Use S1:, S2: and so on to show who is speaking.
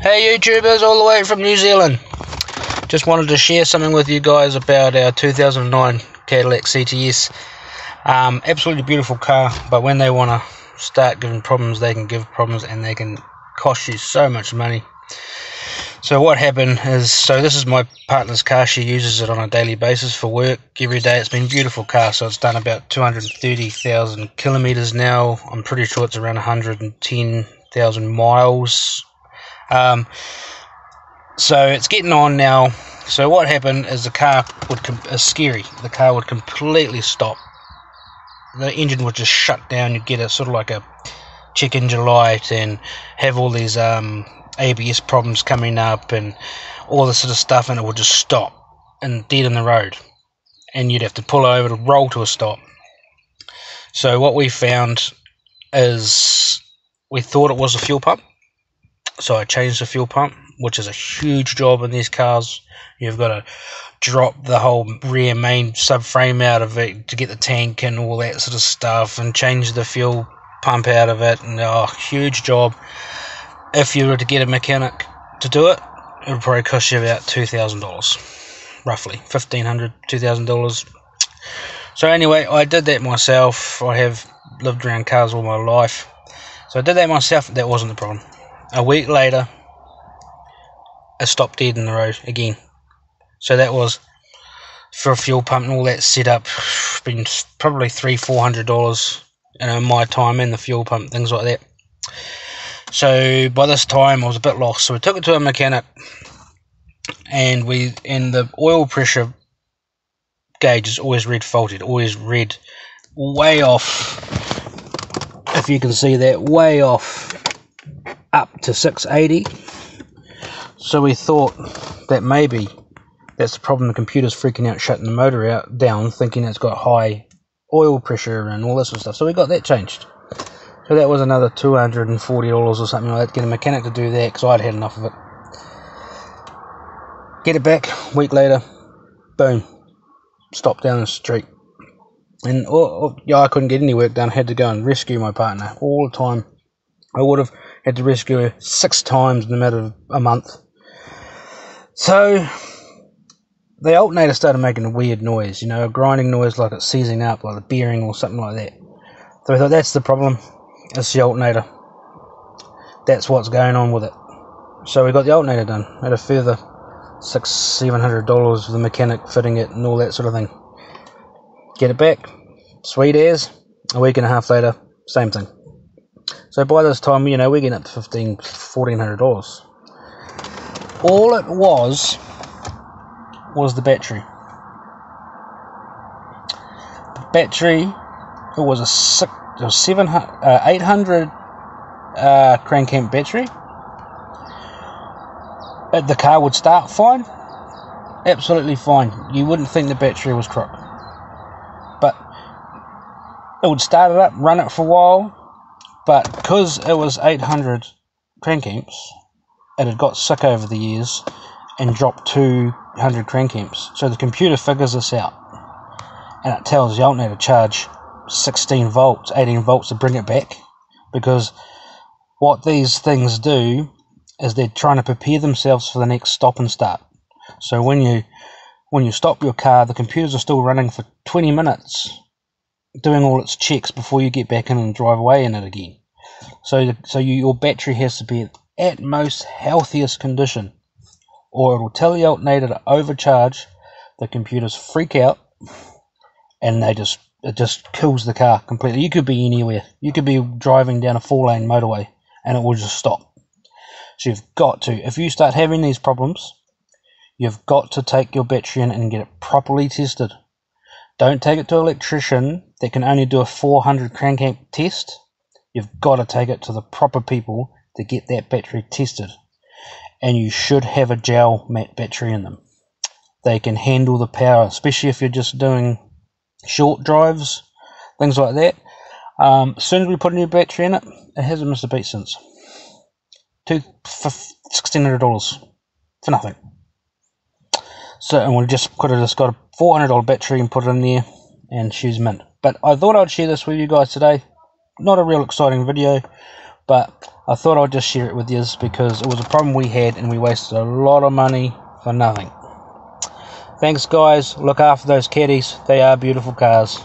S1: Hey YouTubers all the way from New Zealand. Just wanted to share something with you guys about our 2009 Cadillac CTS. Absolutely beautiful car, but when they want to start giving problems, they can give problems and they can cost you so much money. So what happened is, this is my partner's car. She uses it on a daily basis for work every day. It's been a beautiful car, so it's done about 230,000 kilometers now. I'm pretty sure it's around 110,000 miles. So it's getting on now. So what happened is the car is scary. The car would completely stop. The engine would just shut down. You'd get a sort of like a check engine light and have all these ABS problems coming up and all this sort of stuff, and it would just stop and dead in the road, and you'd have to pull over to roll to a stop. So what we found is, we thought it was a fuel pump. So I changed the fuel pump, which is a huge job in these cars. You've got to drop the whole rear main subframe out of it to get the tank and all that sort of stuff, and change the fuel pump out of it, and huge job. If you were to get a mechanic to do it, it would probably cost you about $2,000, roughly $1,500, $2,000. So anyway, I did that myself. I have lived around cars all my life, so I did that myself. That wasn't the problem. A week later, it stopped dead in the road again. So that was, for a fuel pump and all that set up, been probably $300–400, my time, and the fuel pump, things like that. So by this time I was a bit lost, so we took it to a mechanic, and the oil pressure gauge is always read faulty, always read way off. If you can see that, way off, up to 680. So we thought that maybe that's the problem. The computer's freaking out, shutting the motor down, thinking it's got high oil pressure and all this sort of stuff. So we got that changed. So that was another $240 or something like that. Get a mechanic to do that, because I'd had enough of it. Get it back, a week later, boom, stopped down the street. And I couldn't get any work done. I had to go and rescue my partner all the time. I would have had to rescue her 6 times in a matter of a month. So the alternator started making a weird noise, a grinding noise, like it's seizing up, like a bearing or something like that. So I thought, that's the problem. It's the alternator. That's what's going on with it. So we got the alternator done. Had a further $600–700 for the mechanic fitting it and all that sort of thing. Get it back, sweet as. A week and a half later, same thing. So by this time, we're getting up to $1,400. All it was the battery. The battery, it was a 800 crank amp battery. The car would start fine, absolutely fine. You wouldn't think the battery was crook, but it would start it up, run it for a while. But because it was 800 crank amps, it had got sick over the years and dropped 200 crank amps. So the computer figures this out, and it tells the alternator to charge 16 volts, 18 volts to bring it back. Because what these things do is they're trying to prepare themselves for the next stop and start. So when you stop your car, the computers are still running for 20 minutes, doing all its checks before you get back in and drive away in it again. So your battery has to be at most healthiest condition, or it will tell the alternator to overcharge. The computers freak out, and it just kills the car completely. You could be anywhere. You could be driving down a 4-lane motorway, and it will just stop. So you've got to, if you start having these problems, you've got to take your battery in and get it properly tested. Don't take it to an electrician that can only do a 400 crank amp test. You've got to take it to the proper people to get that battery tested. And you should have a gel mat battery in them. They can handle the power, especially if you're just doing short drives, things like that. As soon as we put a new battery in it, it hasn't missed a beat since. $1,600 for nothing. So, and we could have just got a $400 battery and put it in there, and she's mint. But I thought I'd share this with you guys today. Not a real exciting video, but I thought I'd just share it with you because it was a problem we had and we wasted a lot of money for nothing. Thanks guys, look after those caddies, they are beautiful cars.